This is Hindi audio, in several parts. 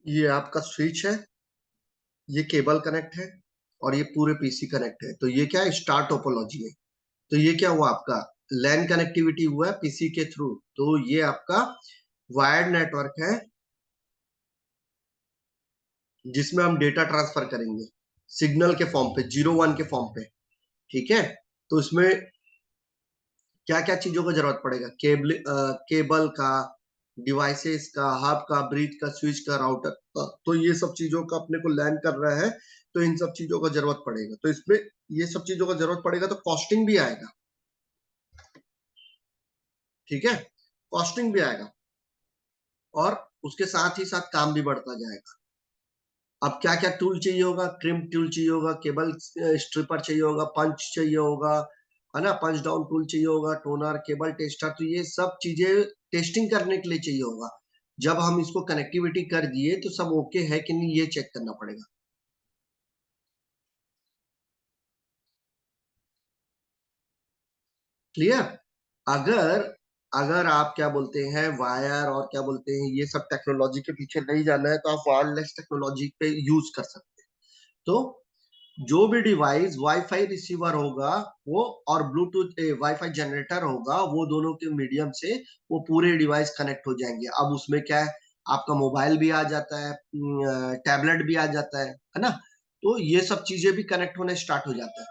ये आपका स्विच है, ये केबल कनेक्ट है, और ये पूरे पीसी कनेक्ट है। तो ये क्या है, स्टार टोपोलॉजी है। तो ये क्या हुआ आपका, लैन कनेक्टिविटी हुआ है पीसी के थ्रू। तो ये आपका वायर्ड नेटवर्क है जिसमें हम डेटा ट्रांसफर करेंगे सिग्नल के फॉर्म पे, 01 के फॉर्म पे। ठीक है। तो इसमें क्या क्या चीजों का जरूरत पड़ेगा, केबल का, डिवाइसेस का, हब का, ब्रिज का, स्विच का, राउटर का। तो ये सब चीजों का अपने को लैन कर रहा है, तो इन सब चीजों का जरूरत पड़ेगा। तो इसमें ये सब चीजों का जरूरत पड़ेगा, तो कॉस्टिंग भी आएगा। ठीक है, कॉस्टिंग भी आएगा, और उसके साथ ही साथ काम भी बढ़ता जाएगा। अब क्या क्या टूल चाहिए होगा, ट्रिम टूल चाहिए होगा, केबल स्ट्रिपर चाहिए होगा, पंच चाहिए होगा, है ना, पंच डाउन टूल चाहिए होगा, टोनर, केबल टेस्टर। तो ये सब चीजें टेस्टिंग करने के लिए चाहिए होगा। जब हम इसको कनेक्टिविटी कर दिए तो सब ओके है कि नहीं, ये चेक करना पड़ेगा। क्लियर। अगर अगर आप क्या बोलते हैं, वायर और क्या बोलते हैं, ये सब टेक्नोलॉजी के पीछे नहीं जाना है, तो आप वायरलेस टेक्नोलॉजी पे यूज कर सकते हैं। तो जो भी डिवाइस वाईफाई रिसीवर होगा वो, और ब्लूटूथ वाईफाई जनरेटर होगा, वो दोनों के मीडियम से वो पूरे डिवाइस कनेक्ट हो जाएंगे। अब उसमें क्या है, आपका मोबाइल भी आ जाता है, टैबलेट भी आ जाता है ना। तो ये सब चीजें भी कनेक्ट होने स्टार्ट हो जाता है।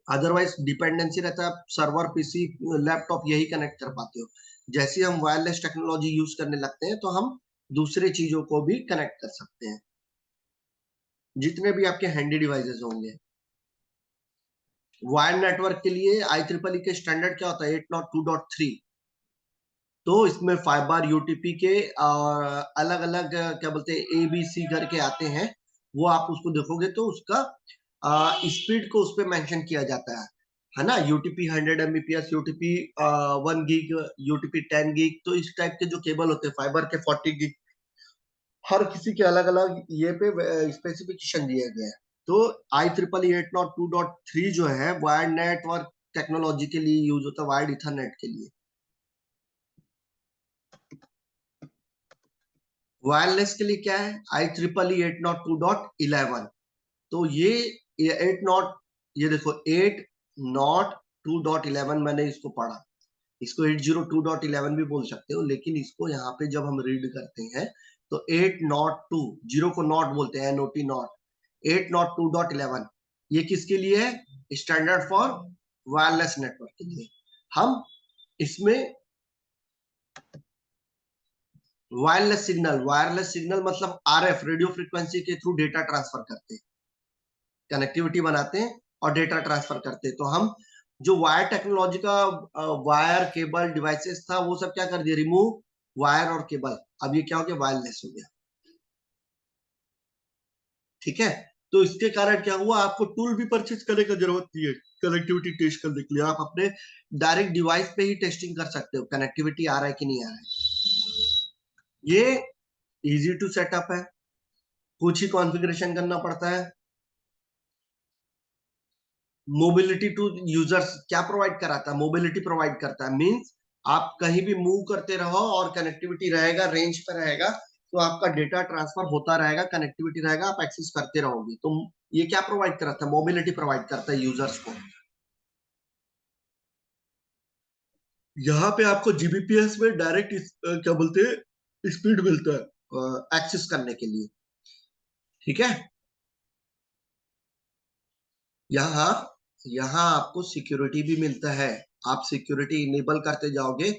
अदरवाइज डिपेंडेंसी रहता है, सर्वर, पीसी, लैपटॉप यही कनेक्ट कर पाते हो। जैसे हम वायरलेस टेक्नोलॉजी यूज करने लगते हैं, तो हम दूसरे चीजों को भी कनेक्ट कर सकते हैं, जितने भी आपके हैंडी डिवाइसेस होंगे। वायर नेटवर्क के लिए आई ट्रिपल ई के स्टैंडर्ड क्या होता है, 802.3। तो इसमें फाइबर, यूटीपी के अलग अलग क्या बोलते हैं, ए बी सी करके आते हैं। वो आप उसको देखोगे तो उसका स्पीड को उस पर मेंशन किया जाता है ना। UTP 100 Mbps, UTP 1 gig, UTP 10 gig. तो इस टाइप के जो केबल होते हैं, फाइबर के 40 गीग, हर किसी के अलग अलग ये पे स्पेसिफिकेशन दिए गए हैं। तो आई ट्रिपल ई 802.3 जो है वायर्ड नेटवर्क टेक्नोलॉजी के लिए यूज होता है, वायर्ड इथरनेट के लिए। वायरलेस के लिए क्या है, आई ट्रिपल ई 802.11। तो ये 8 नॉट, ये देखो 8.2.11 मैंने इसको पढ़ा। इसको 802.11 भी बोल सकते हो, लेकिन इसको यहाँ पे जब हम रीड करते हैं तो 802, जीरो को नॉट बोलते हैं, NOT नॉट, 802.11। ये किसके लिए है, स्टैंडर्ड फॉर वायरलेस नेटवर्क के लिए। हम इसमें वायरलेस सिग्नल मतलब RF, रेडियो फ्रीक्वेंसी के थ्रू डेटा ट्रांसफर करते हैं, कनेक्टिविटी बनाते हैं और डेटा ट्रांसफर करते हैं। तो हम जो वायर टेक्नोलॉजी का वायर, केबल, डिवाइसेस था, वो सब क्या कर दिया, रिमूव वायर और केबल। अब ये क्या हो गया, वायरलेस हो गया। ठीक है। तो इसके कारण क्या हुआ, आपको टूल भी परचेज करने की जरूरत नहीं है कनेक्टिविटी टेस्ट करने के लिए। आप अपने डायरेक्ट डिवाइस पे ही टेस्टिंग कर सकते हो, कनेक्टिविटी आ रहा है कि नहीं आ रहा है। ये इजी टू सेटअप है, कुछ ही कॉन्फ़िगरेशन करना पड़ता है। मोबिलिटी टू यूजर्स क्या प्रोवाइड कराता है, मोबिलिटी प्रोवाइड करता है। मींस आप कहीं भी मूव करते रहो और कनेक्टिविटी रहेगा, रेंज पर रहेगा, तो आपका डेटा ट्रांसफर होता रहेगा, कनेक्टिविटी रहेगा, आप एक्सेस करते रहोगे। तो ये क्या प्रोवाइड कराता है, मोबिलिटी प्रोवाइड करता है यूजर्स को। यहाँ पे आपको जीबीपीएस में डायरेक्ट क्या बोलते हैं, स्पीड मिलता है एक्सेस करने के लिए। ठीक है। यहाँ यहाँ आपको सिक्योरिटी भी मिलता है। आप सिक्योरिटी इनेबल करते जाओगे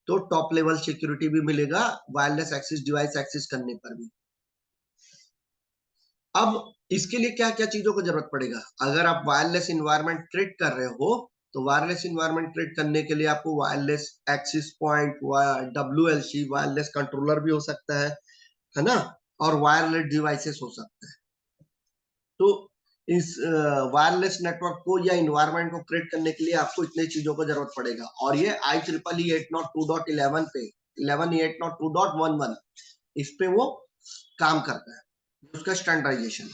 तो टॉप लेवल सिक्योरिटी भी मिलेगा, वायरलेस एक्सेस डिवाइस एक्सेस करने पर भी। अब इसके लिए क्या क्या चीजों को जरूरत पड़ेगा, अगर आप वायरलेस इन्वायरमेंट क्रिएट कर रहे हो, तो वायरलेस इन्वायरमेंट क्रिएट करने के लिए आपको wireless access point, WLC, wireless controller भी हो सकता है ना, और वायरलेस डिवाइसेस हो सकता है। तो इस वायरलेस नेटवर्क को या इन्वायरमेंट को क्रिएट करने के लिए आपको इतने चीजों को जरूरत पड़ेगा। और ये आई ट्रिपल ई 802.11 पे, 802.11 इस पे वो काम करता है, उसका स्टैंडर्डाइजेशन है।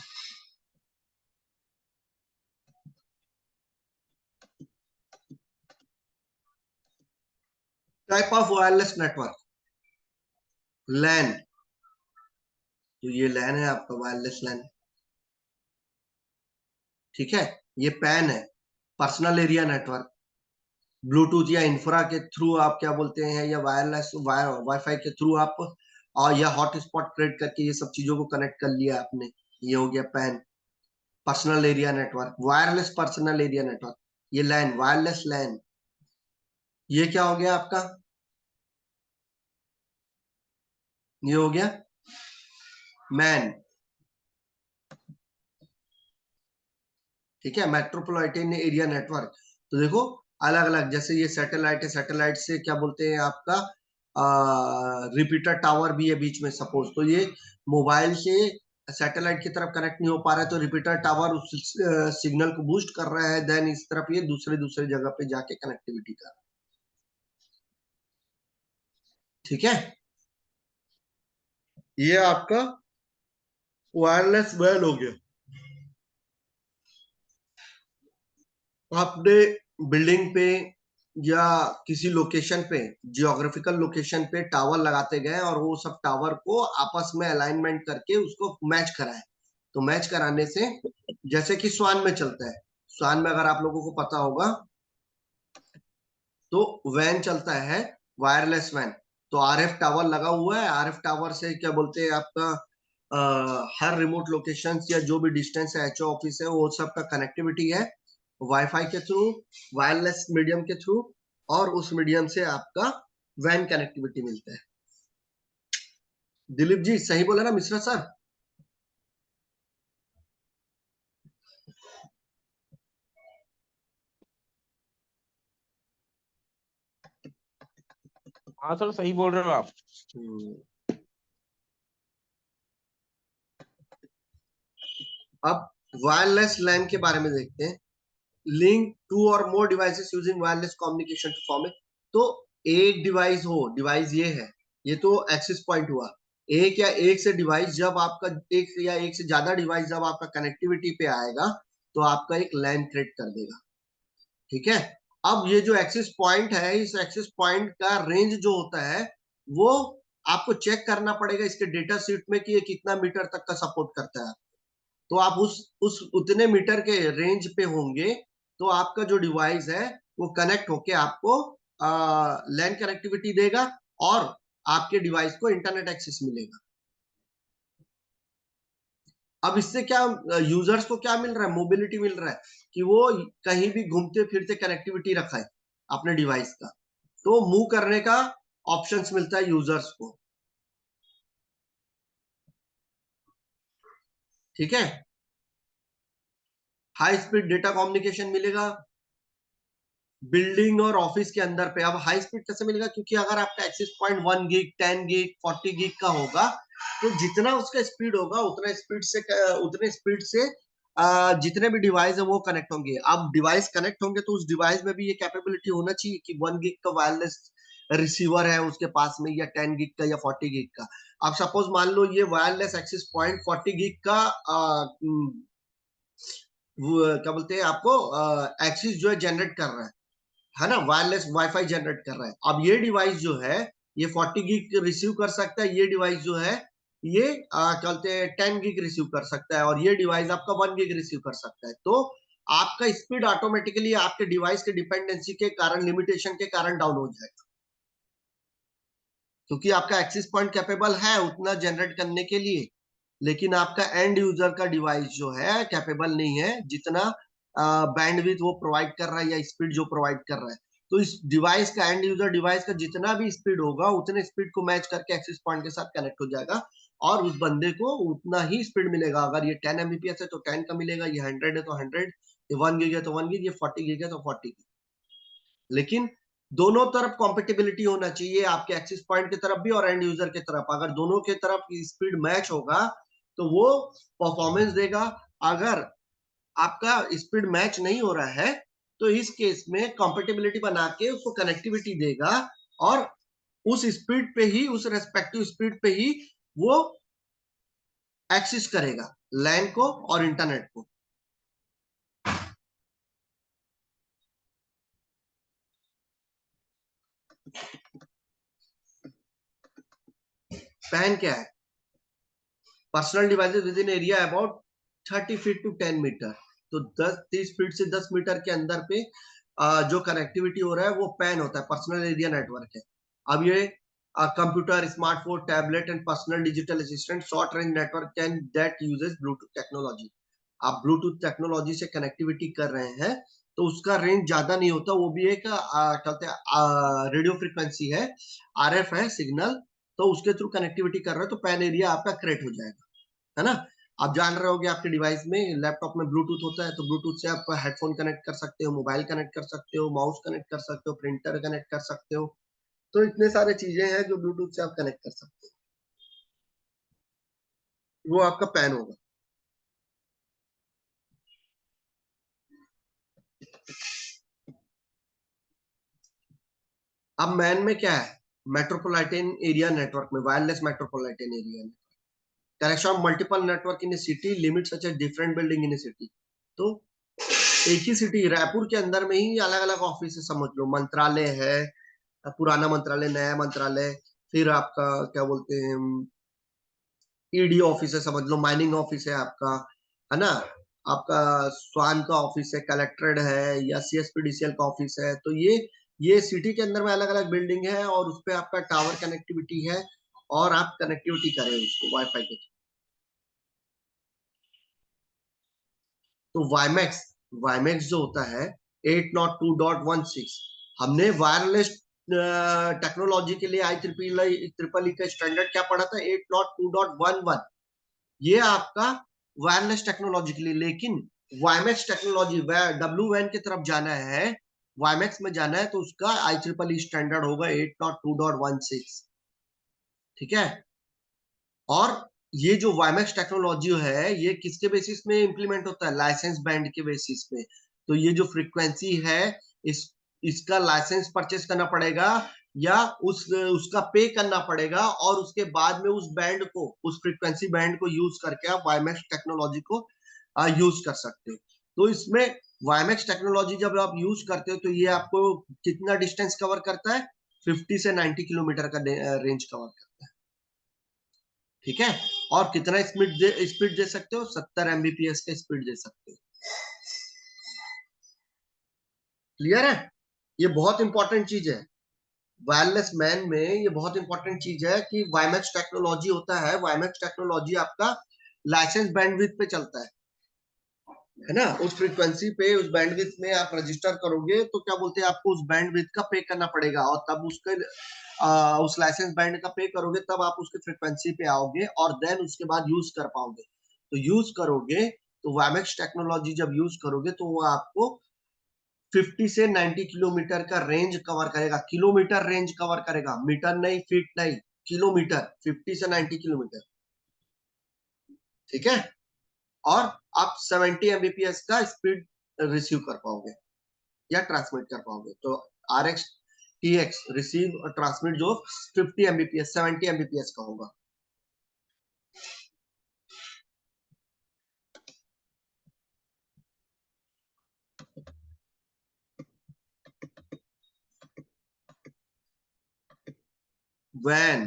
टाइप ऑफ वायरलेस नेटवर्क, लैन, तो ये लैन है आपका, वायरलेस लैन। ठीक है, ये पैन है, पर्सनल एरिया नेटवर्क। ब्लूटूथ या इंफ्रा के थ्रू आप क्या बोलते हैं, या वायरलेस वाईफाई के थ्रू आप, और या हॉटस्पॉट क्रिएट करके ये सब चीजों को कनेक्ट कर लिया आपने। ये हो गया pan, personal area network, wireless personal area network. ये लैन, वायरलेस लैन। ये क्या हो गया आपका, ये हो गया मैन। ठीक है, मेट्रोपॉलिटन एरिया नेटवर्क। तो देखो, अलग अलग, जैसे ये सैटेलाइट है, सैटेलाइट से क्या बोलते हैं आपका, रिपीटर टावर भी है बीच में सपोज, तो ये मोबाइल से सैटेलाइट की तरफ कनेक्ट नहीं हो पा रहा है, तो रिपीटर टावर उस सिग्नल को बूस्ट कर रहा है, देन इस तरफ ये दूसरे दूसरे जगह पे जाके कनेक्टिविटी कर रहा है। ठीक है, ये आपका वायरलेस वैन हो गया। आपने बिल्डिंग पे या किसी लोकेशन पे, जियोग्राफिकल लोकेशन पे टावर लगाते गए और वो सब टावर को आपस में अलाइनमेंट करके उसको मैच कराए। तो मैच कराने से, जैसे कि स्वान में चलता है, स्वान में अगर आप लोगों को पता होगा, तो वैन चलता है, वायरलेस वैन। तो आरएफ टावर लगा हुआ है, आरएफ टावर से क्या बोलते हैं आपका, हर रिमोट लोकेशन या जो भी डिस्टेंस है, एचओ ऑफिस है, वो सब का कनेक्टिविटी है वाईफाई के थ्रू, वायरलेस मीडियम के थ्रू, और उस मीडियम से आपका वैन कनेक्टिविटी मिलता है। दिलीप जी सही बोला ना मिश्रा सर? हाँ सर, सही बोल रहे हो आप। अब वायरलेस लैन के बारे में देखते हैं। Link two or more devices using wireless communication to form. तो एक डिवाइस हो, डिवाइस ये है, ये तो एक्सेस पॉइंट हुआ। एक या एक से डिवाइस, जब आपका एक या एक से ज्यादा डिवाइस जब आपका कनेक्टिविटी पे आएगा, तो आपका एक लैन क्रिएट कर देगा। ठीक है, अब ये जो एक्सेस पॉइंट है, इस एक्सेस पॉइंट का रेंज जो होता है, वो आपको चेक करना पड़ेगा इसके डेटा शीट में कि ये कितना मीटर तक का सपोर्ट करता है। तो आप उस उतने मीटर के रेंज पे होंगे, तो आपका जो डिवाइस है वो कनेक्ट होके आपको लैन कनेक्टिविटी देगा, और आपके डिवाइस को इंटरनेट एक्सेस मिलेगा। अब इससे क्या यूजर्स को क्या मिल रहा है, मोबिलिटी मिल रहा है, कि वो कहीं भी घूमते फिरते कनेक्टिविटी रखा है अपने डिवाइस का, तो मूव करने का ऑप्शंस मिलता है यूजर्स को। ठीक है, हाई स्पीड डेटा कम्युनिकेशन मिलेगा बिल्डिंग और ऑफिस के अंदर पे। अब हाई स्पीड कैसे मिलेगा, क्योंकि अगर आपका access point 1 gig, 10 gig, 40 gig का होगा, तो जितना उसका स्पीड होगा उतने स्पीड से जितने भी डिवाइस है वो कनेक्ट होंगे। अब डिवाइस कनेक्ट होंगे तो उस डिवाइस में भी ये कैपेबिलिटी होना चाहिए कि 1 गिग का वायरलेस रिसीवर है उसके पास में, या 10 गिग का, या 40 गिग का। अब सपोज मान लो ये वायरलेस एक्सेस पॉइंट 40 गिग का क्या बोलते हैं आपको, एक्सिस जो है जनरेट कर रहा है ना, वायरलेस वाईफाई जनरेट कर रहा है। अब ये डिवाइस जो है, ये 40 गिग रिसीव कर सकता है, ये डिवाइस जो है ये क्या बोलते हैं 10 गिग रिसीव कर सकता है, और ये डिवाइस आपका 1 गिग रिसीव कर सकता है। तो आपका स्पीड ऑटोमेटिकली आपके डिवाइस के डिपेंडेंसी के कारण, लिमिटेशन के कारण डाउन हो जाएगा, क्योंकि आपका एक्सेस पॉइंट कैपेबल है उतना जनरेट करने के लिए, लेकिन आपका एंड यूजर का डिवाइस जो है कैपेबल नहीं है जितना बैंडविड्थ वो प्रोवाइड कर रहा है, या स्पीड जो प्रोवाइड कर रहा है। तो इस डिवाइस का, एंड यूजर डिवाइस का जितना भी स्पीड होगा, उतने स्पीड को मैच करके एक्सेस पॉइंट के साथ कनेक्ट हो जाएगा, और उस बंदे को उतना ही स्पीड मिलेगा। अगर ये 10 Mbps है तो 10 का मिलेगा, ये 100 है तो 100, ये 1 गिग है तो 1 गिग, ये 40 गिग है तो 40 गिग। लेकिन दोनों तरफ कॉम्पेटिबिलिटी होना चाहिए, आपके एक्सेस पॉइंट की तरफ भी और एंड यूजर की तरफ। अगर दोनों की तरफ स्पीड मैच होगा तो वो परफॉर्मेंस देगा। अगर आपका स्पीड मैच नहीं हो रहा है, तो इस केस में कंपेटिबिलिटी बना के उसको कनेक्टिविटी देगा, और उस स्पीड पे ही, उस रेस्पेक्टिव स्पीड पे ही वो एक्सेस करेगा लैन को और इंटरनेट को। पैन क्या है? Personal devices within area about 30 feet to 10 metre. तो 30 फीट से 10 मीटर के अंदर पे जो कनेक्टिविटी हो रहा है वो पैन होता है, पर्सनल एरिया नेटवर्क है। अब ये computer, smartphone, tablet and personal digital assistant short range network can that uses Bluetooth technology. आप ब्लूटूथ टेक्नोलॉजी से कनेक्टिविटी कर रहे हैं तो उसका रेंज ज्यादा नहीं होता, वो भी एक कहते हैं रेडियो फ्रीक्वेंसी है, आरएफ है सिग्नल, तो उसके थ्रू कनेक्टिविटी कर रहे हो तो पैन एरिया आपका क्रिएट हो जाएगा, है ना। आप जान रहे होगे आपके डिवाइस में, लैपटॉप में ब्लूटूथ होता है, तो ब्लूटूथ से आप हेडफोन कनेक्ट कर सकते हो, मोबाइल कनेक्ट कर सकते हो, माउस कनेक्ट कर सकते हो, प्रिंटर कनेक्ट कर सकते हो। तो इतने सारे चीजें हैं जो ब्लूटूथ से आप कनेक्ट कर सकते हो, वो आपका पैन होगा। अब मैन में क्या है, मेट्रोपोलिटन एरिया नेटवर्क में, वायरलेस मेट्रोपोलिटन एरिया में connection of multiple network in a city limit such as different building in a city. तो एक ही सिटी रायपुर के अंदर में ही अलग अलग ऑफिस है, समझ लो मंत्रालय है, पुराना मंत्रालय, नया मंत्रालय, फिर आपका क्या बोलते हैं ईडी ऑफिस है, समझ लो माइनिंग ऑफिस है आपका, है ना, आपका स्वान का ऑफिस है, कलेक्ट्रेट है, या सीएसपीडीसीएल का ऑफिस है। तो ये सिटी के अंदर में अलग अलग बिल्डिंग है और उस पर आपका टावर कनेक्टिविटी है और आप कनेक्टिविटी करें उसको वाईफाई के। तो वाईमैक्स, वाईमैक्स जो होता है 802.16, हमने वायरलेस टेक्नोलॉजी के लिए आई ट्रिपल ई का स्टैंडर्ड क्या पढ़ा था, 802.11। ये आपका वायरलेस टेक्नोलॉजी के लिए, लेकिन वाईमैक्स टेक्नोलॉजी डब्ल्यू वैन की तरफ जाना है, वाईमैक्स में जाना है, तो उसका आई ट्रिपल ई स्टैंडर्ड होगा 802.16। ठीक है। और ये जो वाईमैक्स टेक्नोलॉजी है ये किसके बेसिस में इंप्लीमेंट होता है, लाइसेंस बैंड के बेसिस पे। तो ये जो फ्रीक्वेंसी है इस इसका लाइसेंस परचेस करना पड़ेगा या उसका पे करना पड़ेगा, और उसके बाद में उस बैंड को, उस फ्रीक्वेंसी बैंड को यूज करके आप वाईमैक्स टेक्नोलॉजी को यूज कर सकते हो। तो इसमें वाईमैक्स टेक्नोलॉजी जब आप यूज करते हो तो ये आपको कितना डिस्टेंस कवर करता है, 50 से 90 किलोमीटर का रेंज कवर करता है। ठीक है। और कितना स्पीड दे सकते हो, 70 एमबीपीएस का स्पीड दे सकते हो। क्लियर है। ये बहुत इंपॉर्टेंट चीज है वायरलेस मैन में, ये बहुत इंपॉर्टेंट चीज है कि वाईमैक्स टेक्नोलॉजी होता है। वाईमैक्स टेक्नोलॉजी आपका लाइसेंस बैंडविड्थ पे चलता है ना, उस फ्रीक्वेंसी पे, उस बैंडविड्थ में आप रजिस्टर करोगे तो क्या बोलते हैं आपको उस बैंडविड्थ का पे करना पड़ेगा, और तब उसके उस लाइसेंस बैंड का पे करोगे तब आप उसके फ्रीक्वेंसी पे आओगे और देन उसके बाद यूज कर पाओगे। तो यूज करोगे तो वाईमैक्स टेक्नोलॉजी जब यूज करोगे तो वो आपको 50 से 90 किलोमीटर का रेंज कवर करेगा, किलोमीटर रेंज कवर करेगा, मीटर नहीं, फीट नहीं, किलोमीटर, 50 से 90 किलोमीटर। ठीक है। और आप 70 एमबीपीएस का स्पीड रिसीव कर पाओगे या ट्रांसमिट कर पाओगे। तो are x T x receive और ट्रांसमिट जो 50 एमबीपीएस 70 एमबीपीएस का होगा। वैन,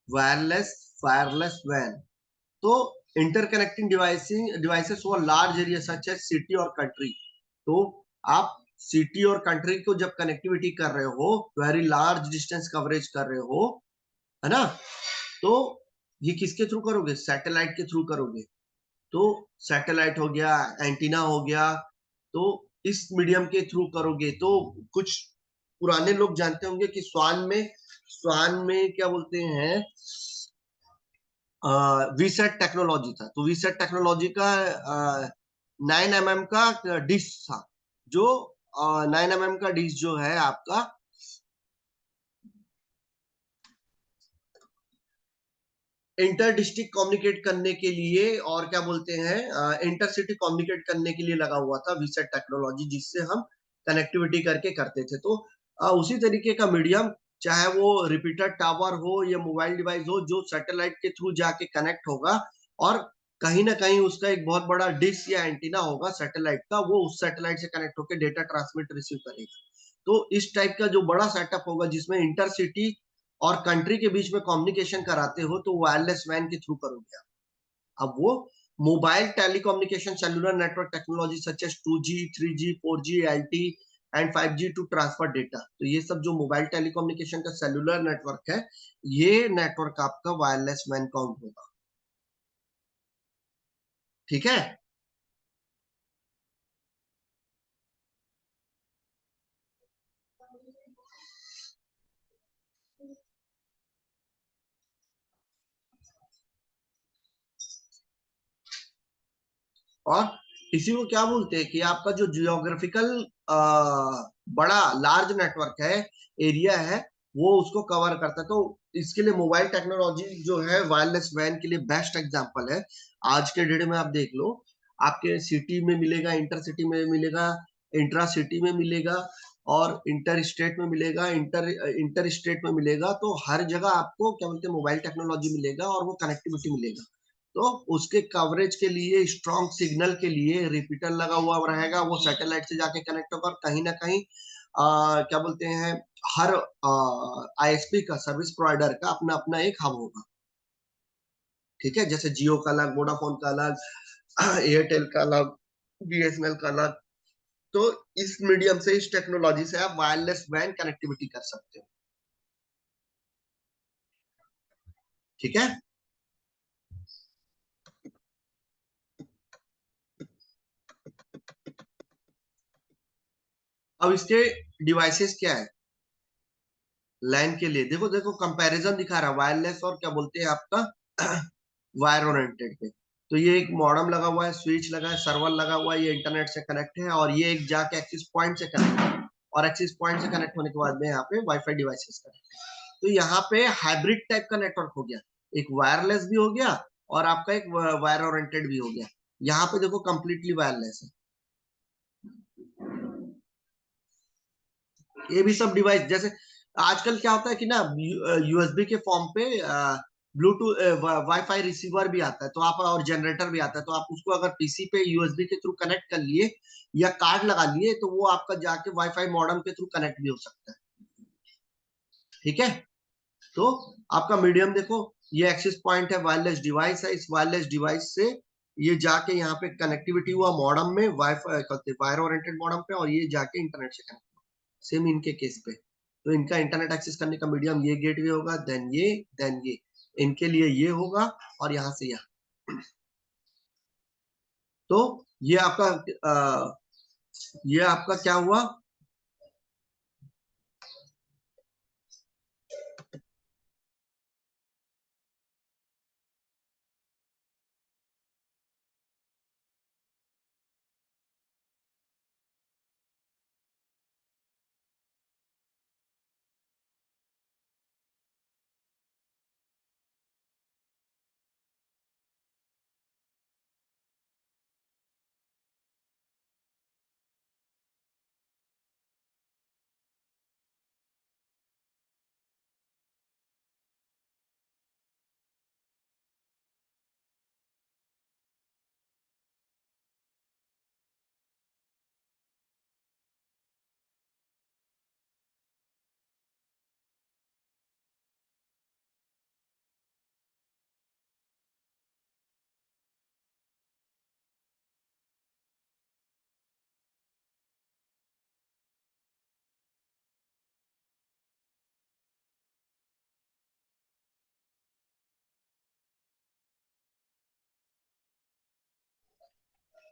वायरलेस, वायरलेस वैन, तो interconnecting devices for large area such as city और कंट्री। तो आप सिटी और कंट्री को जब कनेक्टिविटी कर रहे हो, वेरी लार्ज डिस्टेंस कवरेज कर रहे हो, है ना, तो ये किसके थ्रू करोगे, सैटेलाइट के थ्रू करोगे। तो सैटेलाइट हो गया, एंटीना हो गया, तो इस मीडियम के थ्रू करोगे। तो कुछ पुराने लोग जानते होंगे कि स्वान में क्या बोलते हैं वीसेट टेक्नोलॉजी था। तो वीसेट टेक्नोलॉजी का 9 mm का डिश था, जो 9 mm का डिश जो है आपका इंटर डिस्ट्रिक्ट कम्युनिकेट करने के लिए और क्या बोलते हैं इंटर सिटी कम्युनिकेट करने के लिए लगा हुआ था वीसेट टेक्नोलॉजी, जिससे हम कनेक्टिविटी करके करते थे। तो उसी तरीके का मीडियम, चाहे वो रिपीटर टावर हो या मोबाइल डिवाइस हो, जो सैटेलाइट के थ्रू जाके कनेक्ट होगा और कहीं ना कहीं उसका एक बहुत बड़ा डिश या एंटीना होगा सैटेलाइट का, वो उस सैटेलाइट से कनेक्ट होकर डेटा ट्रांसमिट रिसीव करेगा। तो इस टाइप का जो बड़ा सेटअप होगा जिसमें इंटर सिटी और कंट्री के बीच में कम्युनिकेशन कराते हो तो वायरलेस वैन के थ्रू करोगे आप। अब वो mobile telecommunication cellular network technology such as 2G 3G 4G LT and 5G to transfer data. तो ये सब जो मोबाइल टेलीकम्युनिकेशन का सेलुलर नेटवर्क है, ये नेटवर्क आपका वायरलेस वैन काउंट होगा। ठीक है। और इसी को क्या बोलते हैं कि आपका जो जियोग्राफिकल बड़ा लार्ज नेटवर्क है, एरिया है, वो उसको कवर करता है। तो इसके लिए मोबाइल टेक्नोलॉजी जो है वायरलेस वैन के लिए बेस्ट एग्जांपल है। आज के डेट में आप देख लो, आपके सिटी में मिलेगा, इंटर सिटी में मिलेगा, इंट्रा सिटी में मिलेगा, और इंटर स्टेट में मिलेगा, इंटर स्टेट में मिलेगा। तो हर जगह आपको क्या बोलते हैं मोबाइल टेक्नोलॉजी मिलेगा और वो कनेक्टिविटी मिलेगा। तो उसके कवरेज के लिए, स्ट्रॉन्ग सिग्नल के लिए रिपीटर लगा हुआ रहेगा, वो सैटेलाइट से जाके कनेक्ट होगा, और कहीं ना कहीं क्या बोलते हैं, हर आईएसपी का, सर्विस प्रोवाइडर का अपना अपना एक हब होगा। ठीक है, जैसे जियो का अलग, वोडाफोन का अलग, एयरटेल का अलग, बीएसएनएल का अलग। तो इस मीडियम से, इस टेक्नोलॉजी से आप वायरलेस वैन कनेक्टिविटी कर सकते हो। ठीक है। अब इसके डिवाइसेस क्या है लैन के लिए? देखो देखो, कंपैरिजन दिखा रहा है वायरलेस और क्या बोलते हैं आपका वायर ओरिएंटेड पे। तो ये एक मॉडम लगा हुआ है, स्विच लगा है, सर्वर लगा हुआ है, ये इंटरनेट से कनेक्ट है, और ये एक जाके एक्सेस पॉइंट से कनेक्ट है, और एक्सेस पॉइंट से कनेक्ट होने के बाद में यहाँ पे वाईफाई डिवाइसेस कनेक्ट है। तो यहाँ पे हाइब्रिड टाइप का नेटवर्क हो गया, एक वायरलेस भी हो गया और आपका एक वायर ओरिएंटेड भी हो गया। यहाँ पे देखो कंप्लीटली वायरलेस है। ये भी सब डिवाइस, जैसे आजकल क्या होता है कि ना, यूएसबी के फॉर्म पे ब्लूटूथ वाईफाई रिसीवर भी आता है, तो आप, और जनरेटर भी आता है, तो आप उसको अगर पीसी पे यूएसबी के थ्रू कनेक्ट कर लिए या कार्ड लगा लिए, तो वो आपका जाके वाईफाई मॉडेम के थ्रू कनेक्ट भी हो सकता है। ठीक है। तो आपका मीडियम देखो, ये एक्सेस पॉइंट है, वायरलेस डिवाइस है, इस वायरलेस डिवाइस से ये जाके यहाँ पे कनेक्टिविटी हुआ मॉडेम में, वाईफाई वायर ओरिएंटेड मॉडेम पे, और ये जाके इंटरनेट से कनेक्ट। सेम इनके केस पे, तो इनका इंटरनेट एक्सेस करने का मीडियम ये गेटवे होगा, देन ये इनके लिए ये होगा, और यहां से यहाँ। तो ये आपका ये आपका क्या हुआ?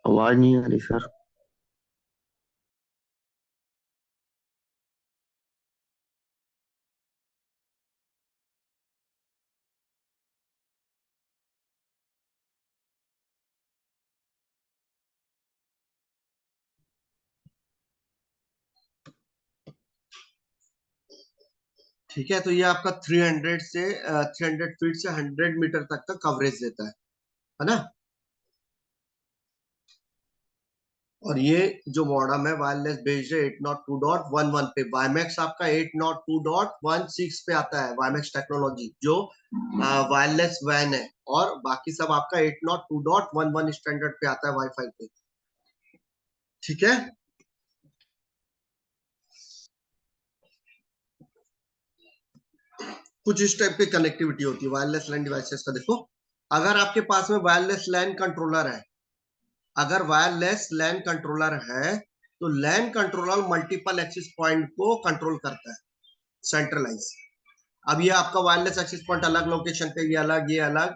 आवाज नहीं आ रही सर। ठीक है, तो ये आपका 300 से 300 फीट से 100 मीटर तक का कवरेज देता है ना? और ये जो मॉडम है वायरलेस बेस्ड है 802.11 पे, वाईमैक्स आपका 802.16 पे आता है, वाईमैक्स टेक्नोलॉजी जो वायरलेस वैन है, और बाकी सब आपका 802.11 स्टैंडर्ड पे आता है वाईफाई पे। ठीक है। कुछ इस टाइप की कनेक्टिविटी होती है वायरलेस लैन डिवाइसेस का। देखो, अगर आपके पास में वायरलेस लैन कंट्रोलर है, अगर वायरलेस लैन कंट्रोलर है तो लैन कंट्रोलर मल्टीपल एक्सेस पॉइंट को कंट्रोल करता है, सेंट्रलाइज। अब ये आपका वायरलेस एक्सेस पॉइंट अलग लोकेशन पे, ये अलग, ये अलग,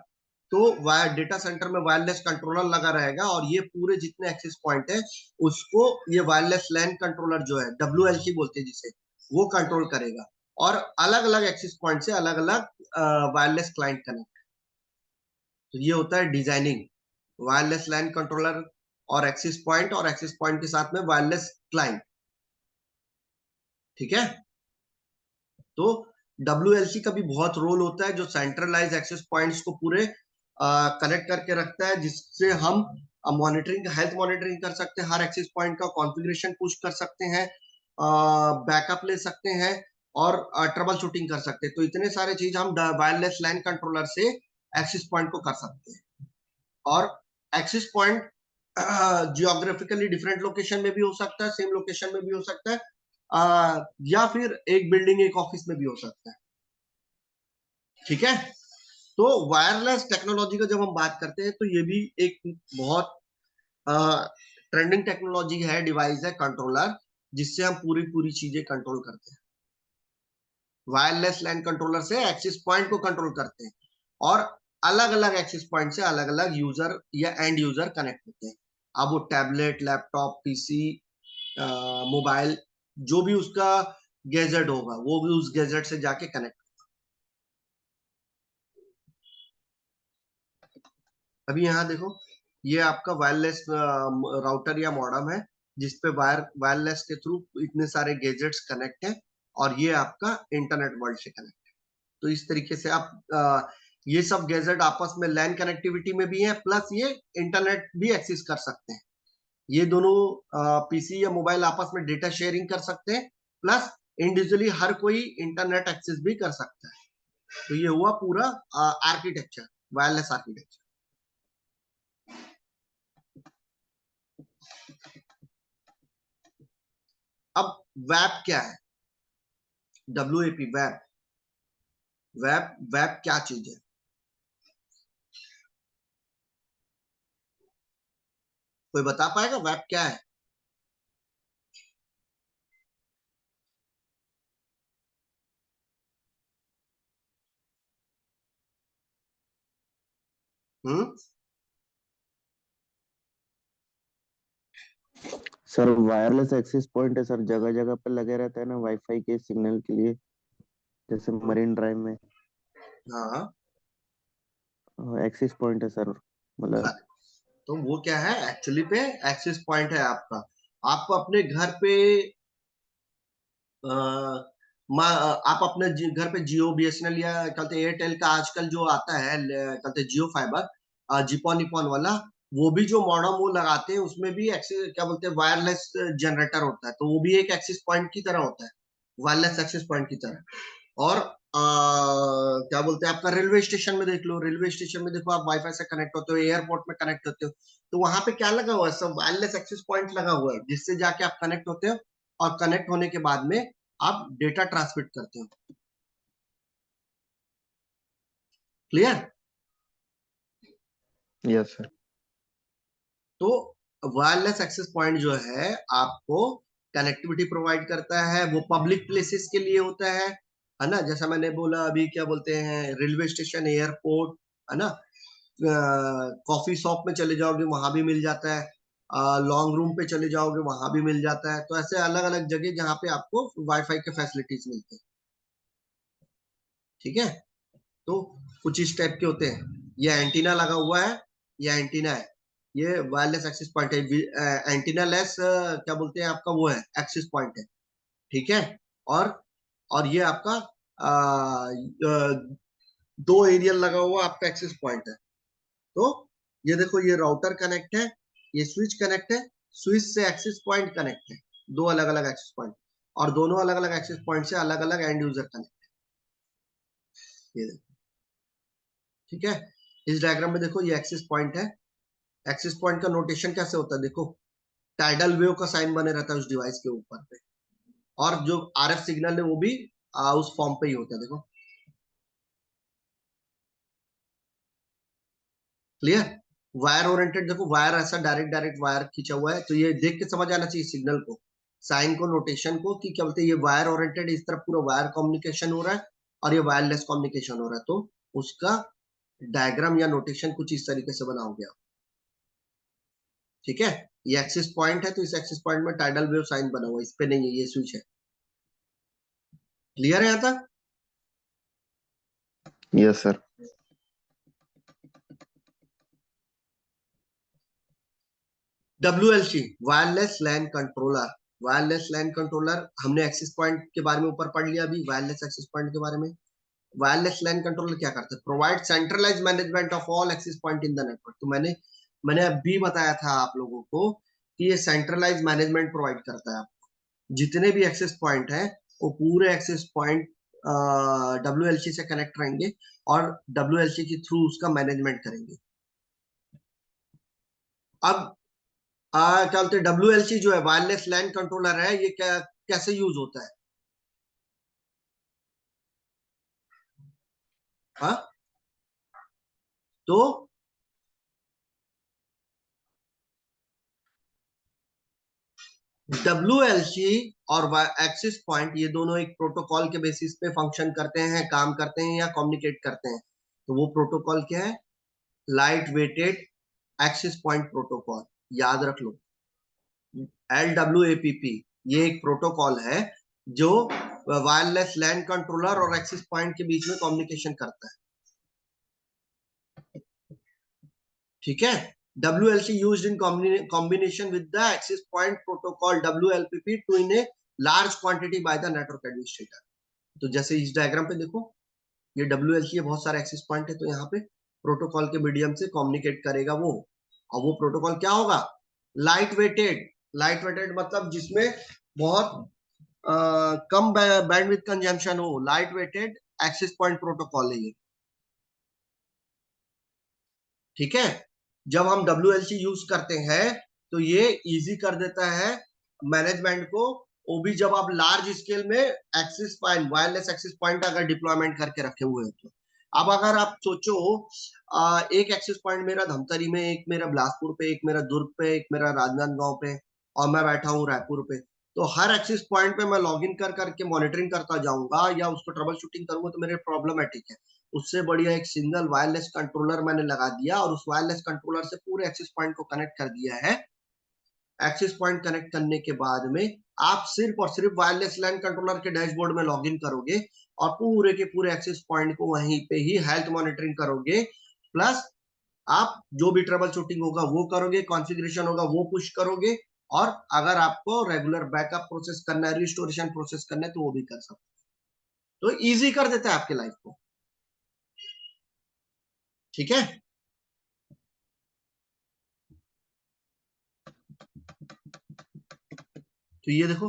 तो वायर डेटा सेंटर में वायरलेस कंट्रोलर लगा रहेगा और ये पूरे जितने एक्सेस पॉइंट है उसको ये वायरलेस लैन कंट्रोलर जो है, WLC बोलते हैं जिसे, वो कंट्रोल करेगा। और अलग अलग एक्सेस पॉइंट से अलग अलग वायरलेस क्लाइंट कनेक्ट। तो ये होता है डिजाइनिंग, वायरलेस लैन कंट्रोलर और एक्सेस पॉइंट, और एक्सेस पॉइंट के साथ में वायरलेस क्लाइंट। ठीक है। तो WLC का भी बहुत रोल होता है, जो सेंट्रलाइज एक्सेस पॉइंट्स को पूरे कनेक्ट करके रखता है, जिससे हम मॉनिटरिंग, हेल्थ मॉनिटरिंग कर सकते हैं, हर एक्सेस पॉइंट का कॉन्फ़िगरेशन पुश कर सकते हैं, बैकअप ले सकते हैं और ट्रबल शूटिंग कर सकते हैं। तो इतने सारे चीज हम वायरलेस लैन कंट्रोलर से एक्सेस पॉइंट को कर सकते हैं। और access point geographically different location में भी हो सकता है, सेम लोकेशन में भी हो सकता है, या फिर एक बिल्डिंग, एक ऑफिस में भी हो सकता है। ठीक है। तो वायरलेस टेक्नोलॉजी का जब हम बात करते हैं तो ये भी एक बहुत ट्रेंडिंग टेक्नोलॉजी है, डिवाइस है, कंट्रोलर, जिससे हम पूरी पूरी चीजें कंट्रोल करते हैं। वायरलेस लैन कंट्रोलर से एक्सेस पॉइंट को कंट्रोल करते हैं और अलग अलग एक्सेस पॉइंट से अलग अलग यूजर या एंड यूजर कनेक्ट होते हैं। अब वो टैबलेट, लैपटॉप, पीसी, मोबाइल, जो भी उसका गैजेट होगा वो भी उस गैजेट से जाके कनेक्ट। अभी यहाँ देखो, ये आपका वायरलेस राउटर या मॉडेम है, जिसपे वायरलेस के थ्रू इतने सारे गैजेट्स कनेक्ट हैं और ये आपका इंटरनेट वर्ल्ड से कनेक्ट है। तो इस तरीके से आप ये सब गैजेट आपस में लैन कनेक्टिविटी में भी है, प्लस ये इंटरनेट भी एक्सेस कर सकते हैं। ये दोनों पीसी या मोबाइल आपस में डेटा शेयरिंग कर सकते हैं, प्लस इंडिविजुअली हर कोई इंटरनेट एक्सेस भी कर सकता है। तो ये हुआ पूरा आर्किटेक्चर, वायरलेस आर्किटेक्चर। अब वेब क्या है? WAP, web. वेब क्या चीज है? कोई बता पाएगा वेब क्या है? हम्म। सर वायरलेस एक्सेस पॉइंट है सर, जगह जगह पे लगे रहता है ना वाईफाई के सिग्नल के लिए, जैसे मरीन ड्राइव में हाँ। एक्सेस पॉइंट है सर, मतलब। तो वो क्या है एक्चुअली पे? एक्सेस पॉइंट है आपका। आप अपने घर पे आप अपने घर पे जियो, BSNL या कहते एयरटेल का आजकल जो आता है, कहते जियो फाइबर, जिपॉन निपॉन वाला, वो भी जो मॉडम वो लगाते हैं उसमें भी एक्सेस, क्या बोलते हैं, वायरलेस जनरेटर होता है। तो वो भी एक एक्सेस पॉइंट की तरह होता है, वायरलेस एक्सेस पॉइंट की तरह। और क्या बोलते हैं, आपका रेलवे स्टेशन में देख लो, रेलवे स्टेशन में देखो, आप वाईफाई से कनेक्ट होते हो, एयरपोर्ट में कनेक्ट होते हो, तो वहां पे क्या लगा हुआ है? सब वायरलेस एक्सेस पॉइंट लगा हुआ है, जिससे जाके आप कनेक्ट होते हो और कनेक्ट होने के बाद में आप डेटा ट्रांसमिट करते हो। क्लियर? Yes sir. तो वायरलेस एक्सेस पॉइंट जो है आपको कनेक्टिविटी प्रोवाइड करता है, वो पब्लिक प्लेसेस के लिए होता है ना, जैसा मैंने बोला अभी, क्या बोलते हैं, रेलवे स्टेशन, एयरपोर्ट, है ना, कॉफी शॉप में चले जाओगे वहां भी मिल जाता है, लॉन्ग रूम पे चले जाओगे वहां भी मिल जाता है। तो ऐसे अलग अलग जगह जहाँ पे आपको वाईफाई के फैसिलिटीज मिलते हैं। ठीक है। तो कुछ इस टाइप के होते हैं। ये एंटीना लगा हुआ है, ये एंटीना है, ये वायरलेस एक्सेस पॉइंट है। एंटीना लेस क्या बोलते हैं आपका, वो है एक्सेस पॉइंट है। ठीक है। और और ये आपका आ, आ, दो एरियल लगा हुआ आपका एक्सेस पॉइंट है। तो ये देखो, ये राउटर कनेक्ट है, ये स्विच कनेक्ट है, स्विच से एक्सेस पॉइंट कनेक्ट है, दो अलग अलग एक्सेस पॉइंट, और दोनों अलग अलग एक्सेस पॉइंट से अलग अलग एंड यूजर कनेक्ट। ये देखो। ठीक है। इस डायग्राम में देखो, ये एक्सेस पॉइंट है। एक्सेस पॉइंट का नोटेशन कैसे होता है? देखो, टाइडल वेव का साइन बने रहता है उस डिवाइस के ऊपर पे, और जो RF सिग्नल है वो भी उस फॉर्म पे ही होता है। देखो, क्लियर? वायर ओरिएंटेड, देखो वायर ऐसा डायरेक्ट डायरेक्ट वायर खींचा हुआ है, तो ये देख के समझ आना चाहिए सिग्नल को, साइन को, नोटेशन को, कि क्या बोलते हैं, ये वायर ओरिएंटेड, इस तरफ पूरा वायर कम्युनिकेशन हो रहा है और ये वायरलेस कम्युनिकेशन हो रहा है, तो उसका डायग्राम या नोटेशन कुछ इस तरीके से बनाओगे आप। ठीक है, ये एक्सिस पॉइंट है, तो इस एक्सिस पॉइंट में टाइडल वेव साइन बना हुआ है, इस पे नहीं है, ये स्विच है। क्लियर है यहाँ तक? Yes sir. WLC, wireless LAN controller. Wireless LAN controller हमने एक्सिस पॉइंट के बारे में ऊपर पढ़ लिया, अभी वायरलेस एक्सिस पॉइंट के बारे में। वायरलेस लैन कंट्रोलर क्या करता है? Provide centralize management of all access point in the network. तो मैंने अभी बताया था आप लोगों को कि ये सेंट्रलाइज मैनेजमेंट प्रोवाइड करता है आपको। जितने भी एक्सेस पॉइंट है वो पूरे एक्सेस पॉइंट WLC से कनेक्ट रहेंगे और WLC के थ्रू उसका मैनेजमेंट करेंगे। अब क्या बोलते हैं, WLC जो है वायरलेस लैन कंट्रोलर है, ये कैसे यूज होता है? हाँ, तो WLC और एक्सिस पॉइंट, ये दोनों एक प्रोटोकॉल के बेसिस पे फंक्शन करते हैं, काम करते हैं या कम्युनिकेट करते हैं। तो वो प्रोटोकॉल क्या है? Light weighted access point protocol, याद रख लो। LWAPP, ये एक प्रोटोकॉल है जो वायरलेस लैन कंट्रोलर और एक्सिस पॉइंट के बीच में कम्युनिकेशन करता है। ठीक है, WLC used in combination with the access point protocol WLPP to in a large quantity by the network administrator। तो जैसे इस डायग्राम पे देखो, ये WLC है, बहुत सारे एक्सेस पॉइंट है, तो यहाँ पे प्रोटोकॉल के मीडियम से कम्युनिकेट करेगा वो। और वो प्रोटोकॉल क्या होगा? Light weighted. लाइट वेटेड मतलब जिसमें बहुत कम बैंडविड्थ कंजम्पशन हो, light weighted access point protocol है ये। ठीक है, जब हम WLC यूज करते हैं तो ये इजी कर देता है मैनेजमेंट को, वो भी जब आप लार्ज स्केल में axis point, wireless axis point अगर डिप्लॉयमेंट करके रखे हुए हैं तो। अब अगर आप सोचो, एक एक्सिस पॉइंट मेरा धमतरी में, एक मेरा बिलासपुर पे, एक मेरा दुर्ग पे, एक मेरा राजनांदगांव पे, और मैं बैठा हूँ रायपुर पे, तो हर एक्सिस पॉइंट पे मैं लॉग इन कर करके मॉनिटरिंग करता जाऊंगा या उसको ट्रबल शूटिंग करूंगा, तो मेरे प्रॉब्लमेटिक है। उससे बढ़िया एक सिंगल वायरलेस कंट्रोलर मैंने लगा दिया और उस वायरलेस कंट्रोलर से पूरे एक्सिस पॉइंट को कनेक्ट कर दिया है। एक्सिस पॉइंट कनेक्ट करने के बाद में आप सिर्फ और सिर्फ वायरलेस लैन कंट्रोलर के डैशबोर्ड में लॉगिन करोगे और पूरे के पूरे एक्सिस पॉइंट को वहीं पे ही हेल्थ मॉनिटरिंग करोगे, प्लस आप जो भी ट्रबल शूटिंग होगा वो करोगे, कॉन्फ़िगरेशन होगा वो पुश करोगे, और अगर आपको रेगुलर बैकअप प्रोसेस करना है, रिस्टोरेशन प्रोसेस करना है, तो वो भी कर सकते हो। तो इजी कर देता है आपके लाइफ को। ठीक है, तो ये देखो,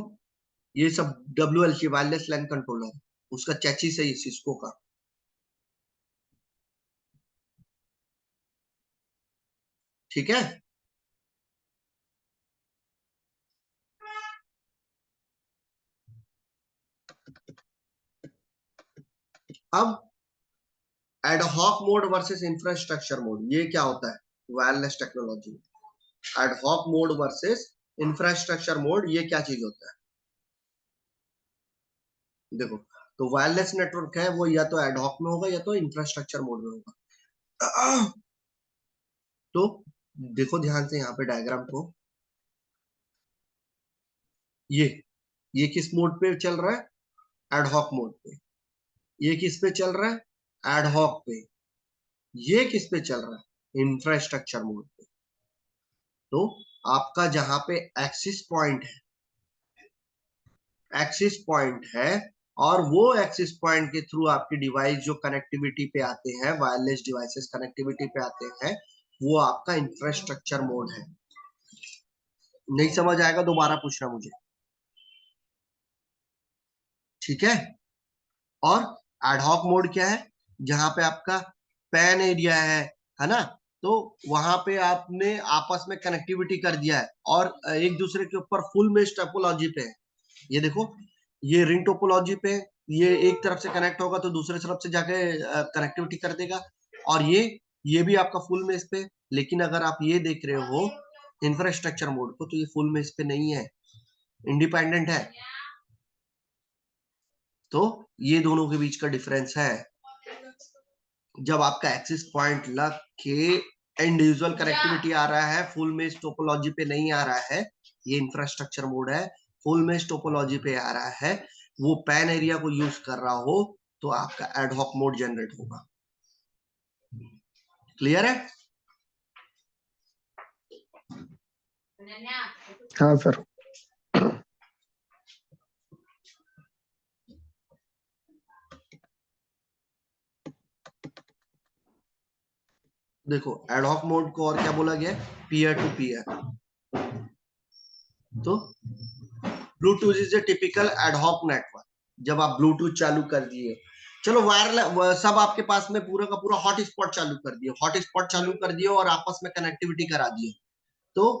ये सब WLC वायरलेस लैन कंट्रोलर, उसका चैचिस है ये सिस्को का। ठीक है, अब ad hoc mode versus infrastructure mode, ये क्या होता है वायरलेस टेक्नोलॉजी में? Ad hoc mode versus infrastructure mode, ये क्या चीज होता है? देखो, तो वायरलेस नेटवर्क है वो या तो एडहॉक में होगा या तो इंफ्रास्ट्रक्चर मोड में होगा। तो देखो ध्यान से यहाँ पे डायग्राम को, ये ये किस मोड पे चल रहा है? एडहॉक मोड पे। ये किस पे चल रहा है? एडहॉक पे। ये किस पे चल रहा है? इंफ्रास्ट्रक्चर मोड पे। तो आपका जहां पे एक्सिस पॉइंट है, एक्सिस पॉइंट है, और वो एक्सिस पॉइंट के थ्रू आपके डिवाइस जो कनेक्टिविटी पे आते हैं, वायरलेस डिवाइसेस कनेक्टिविटी पे आते हैं, वो आपका इंफ्रास्ट्रक्चर मोड है। नहीं समझ आएगा दोबारा पूछना मुझे। ठीक है, और एडहॉक मोड क्या है? जहां पे आपका पैन एरिया है ना, तो वहां पे आपने आपस में कनेक्टिविटी कर दिया है और एक दूसरे के ऊपर फुल मेश टोपोलॉजी पे है। ये देखो, ये रिंग टोपोलॉजी पे, ये एक तरफ से कनेक्ट होगा तो दूसरे तरफ से जाके कनेक्टिविटी कर देगा, और ये ये भी आपका फुल मेश पे। लेकिन अगर आप ये देख रहे हो इंफ्रास्ट्रक्चर मोड को, तो ये फुल मेश पे नहीं है, इंडिपेंडेंट है। तो ये दोनों के बीच का डिफरेंस है। जब आपका एक्सेस पॉइंट लग के इंडिविजुअल कनेक्टिविटी आ रहा है, फुल मेश टोपोलॉजी पे नहीं आ रहा है, ये इंफ्रास्ट्रक्चर मोड है। फुल मेश टोपोलॉजी पे आ रहा है, वो पैन एरिया को यूज कर रहा हो, तो आपका एडहॉक मोड जनरेट होगा। क्लियर है? हाँ सर। देखो एडहॉक मोड को और क्या बोला गया? Peer to peer. तो Bluetooth is a typical ad hoc network. जब आप ब्लूटूथ चालू कर दिए, चलो वायरलेस सब आपके पास में पूरा का पूरा हॉटस्पॉट चालू कर दिए, हॉटस्पॉट चालू कर दिए और आपस में कनेक्टिविटी करा दिए, तो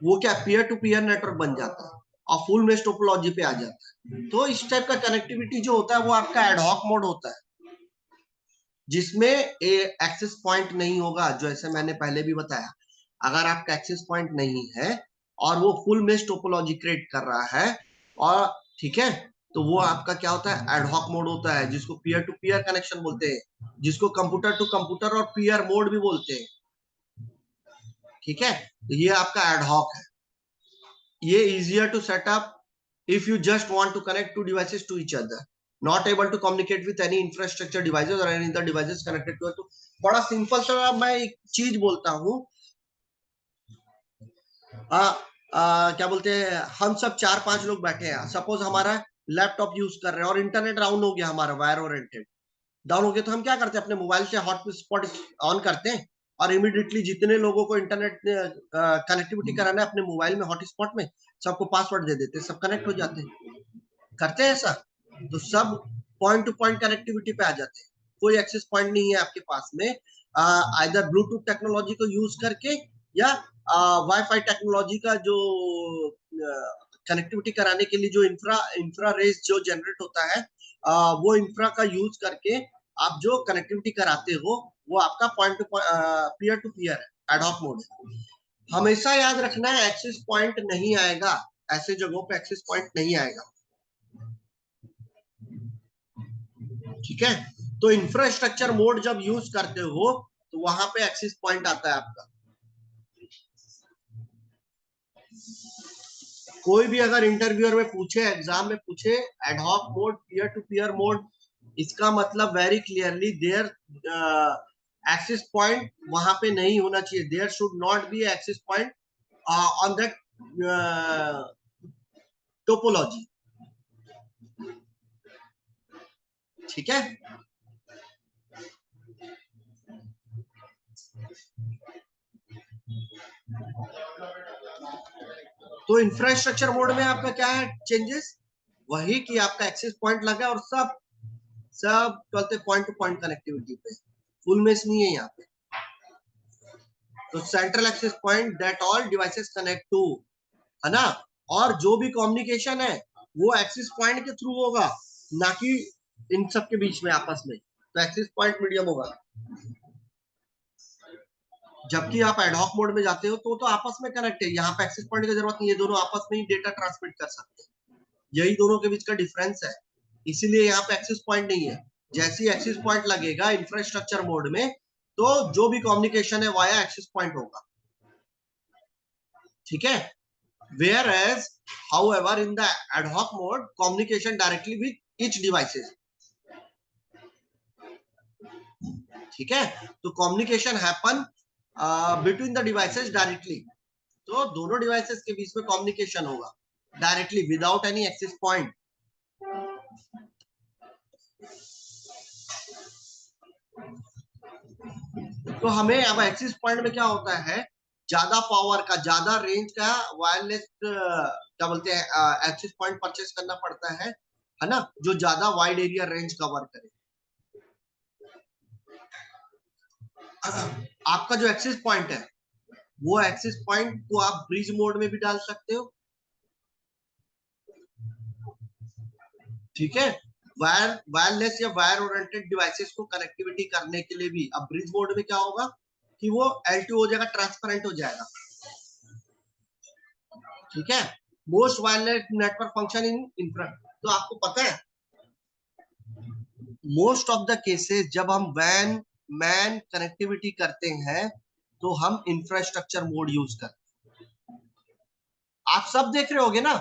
वो क्या पीयर टू पीयर नेटवर्क बन जाता है और फुल मेश टोपोलॉजी पे आ जाता है। तो इस टाइप का कनेक्टिविटी जो होता है वो आपका एडहॉक मोड होता है, जिसमें एक्सेस पॉइंट नहीं होगा। जैसे मैंने पहले भी बताया, अगर आपका एक्सेस पॉइंट नहीं है और वो फुल मेश टोपोलॉजी क्रिएट कर रहा है, और ठीक है, तो वो आपका क्या होता है? एडहॉक मोड होता है, जिसको पीयर टू पीयर कनेक्शन बोलते हैं, जिसको कंप्यूटर टू कंप्यूटर और पीयर मोड भी बोलते हैं। ठीक है, तो ये आपका एडहॉक है। ये easier to set up if you just want to connect two devices to each other, not able to communicate with any infrastructure devices or any other devices connected to it। तो बड़ा सिंपल सा मैं एक चीज बोलता हूँ, क्या बोलते हैं, हम सब 4-5 लोग बैठे हैं, सपोज हमारा लैपटॉप यूज कर रहे हैं और इंटरनेट डाउन हो गया, हमारा वायर ओरिएंटेड डाउन हो गया, तो हम क्या करते हैं? अपने मोबाइल से हॉटस्पॉट ऑन करते हैं और इमीडिएटली जितने लोगों को इंटरनेट कनेक्टिविटी कराना है अपने मोबाइल में हॉटस्पॉट में, सबको पासवर्ड दे देते हैं, सब कनेक्ट हो जाते हैं। करते हैं ऐसा? तो सब पॉइंट टू पॉइंट कनेक्टिविटी पे आ जाते हैं। कोई एक्सेस पॉइंट नहीं है आपके पास में, आइदर ब्लूटूथ टेक्नोलॉजी को यूज करके या वाईफाई टेक्नोलॉजी का जो कनेक्टिविटी कराने के लिए जो इंफ्रा रेज जो जनरेट होता है, वो इंफ्रा का यूज करके आप जो कनेक्टिविटी कराते हो, वो आपका point to peer to peer है, एडहॉक मोड है। हमेशा याद रखना है, एक्सेस पॉइंट नहीं आएगा, ऐसे जगहों पे एक्सेस पॉइंट नहीं आएगा। ठीक है, तो इंफ्रास्ट्रक्चर मोड जब यूज करते हो तो वहां पे एक्सेस पॉइंट आता है आपका। कोई भी अगर इंटरव्यूअर में पूछे, एग्जाम में पूछे ad hoc mode, peer to peer mode, इसका मतलब very clearly there access point वहां पे नहीं होना चाहिए। There should not be access point on that topology. ठीक है, तो इंफ्रास्ट्रक्चर मोड में आपका क्या है चेंजेस? वही कि आपका एक्सेस पॉइंट लगा और सब चलते पॉइंट टू पॉइंट कनेक्टिविटी पे, फुल मेश नहीं है यहाँ पे। तो central access point that all devices connect to, है ना, और जो भी कम्युनिकेशन है वो एक्सेस पॉइंट के थ्रू होगा, ना कि इन सब के बीच में आपस में। तो एक्सेस पॉइंट मीडियम होगा। जबकि आप एडहॉक मोड में जाते हो तो आपस में कनेक्ट है, यहाँ पे एक्सेस पॉइंट की जरूरत नहीं है, दोनों आपस में ही डेटा ट्रांसमिट कर सकते हैं। यही दोनों के बीच का डिफरेंस है, इसीलिए यहाँ पे एक्सेस पॉइंट नहीं है। जैसे ही एक्सेस पॉइंट लगेगा इंफ्रास्ट्रक्चर मोड में, तो जो भी कम्युनिकेशन है वाया एक्सेस पॉइंट होगा। ठीक है, whereas however in the ad hoc mode communication directly with each devices। ठीक है, तो communication happen between the devices directly, तो दोनों डिवाइसेस के बीच में कम्युनिकेशन होगा directly without any access point. तो हमें अब एक्सेस पॉइंट में क्या होता है, ज्यादा पावर का, ज्यादा रेंज का वायरलेस क्या बोलते हैं एक्सेस पॉइंट परचेस करना पड़ता है ना, जो ज्यादा वाइड एरिया रेंज कवर करे। आपका जो एक्सेस पॉइंट है, वो एक्सेस पॉइंट को आप ब्रिज मोड में भी डाल सकते हो। ठीक है, वायरलेस या वायर ओरिएंटेड डिवाइसेस को कनेक्टिविटी करने के लिए भी अब ब्रिज मोड में क्या होगा, कि वो L2 हो जाएगा, ट्रांसपेरेंट हो जाएगा। ठीक है, most wireless network function in infra. तो आपको पता है मोस्ट ऑफ द केसेस जब हम वैन मैन कनेक्टिविटी करते हैं तो हम इंफ्रास्ट्रक्चर मोड यूज करते हैं। आप सब देख रहे होगे ना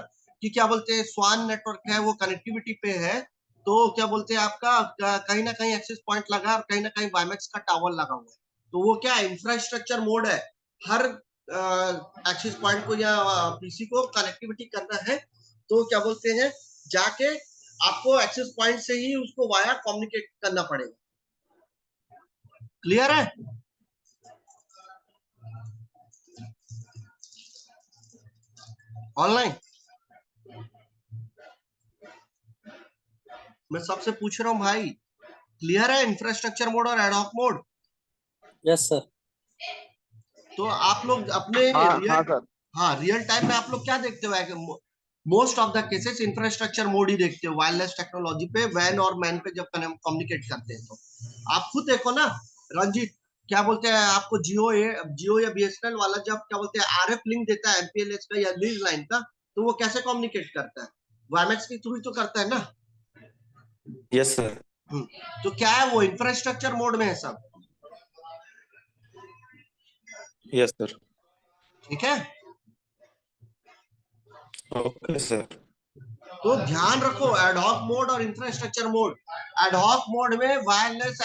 कि क्या बोलते हैं स्वान नेटवर्क है वो कनेक्टिविटी पे है, तो क्या बोलते हैं आपका कहीं ना कहीं एक्सेस पॉइंट लगा और कहीं ना कहीं वाईमैक्स का टावर लगा हुआ है, तो वो क्या इंफ्रास्ट्रक्चर मोड है। हर एक्सेस पॉइंट को या पीसी को कनेक्टिविटी करना है तो क्या बोलते हैं जाके आपको एक्सेस पॉइंट से ही उसको वाया कम्युनिकेट करना पड़ेगा। क्लियर है? ऑनलाइन मैं सबसे पूछ रहा हूँ भाई, क्लियर है इंफ्रास्ट्रक्चर मोड और एडहॉक मोड? Yes sir. तो आप लोग अपने रियल टाइम में आप लोग क्या देखते हो? Most of the cases infrastructure mode ही देखते हो वायरलेस टेक्नोलॉजी पे, वैन और मैन पे जब कम्युनिकेट करते हैं। तो आप खुद देखो ना रंजीत, क्या बोलते हैं आपको जियो या बीएसएनएल वाला जब क्या बोलते हैं आरएफ लिंक देता है एमपीएलएस का या लीज लाइन का, तो वो कैसे कम्युनिकेट करता है? वाईमैक्स के थ्रू ही तो करता है ना। Yes sir. तो क्या है वो इंफ्रास्ट्रक्चर मोड में है सब। Yes sir. ठीक है, ओके सर। तो ध्यान रखो एडहॉक मोड और इंफ्रास्ट्रक्चर मोड। एडहॉक मोड में वायरलेस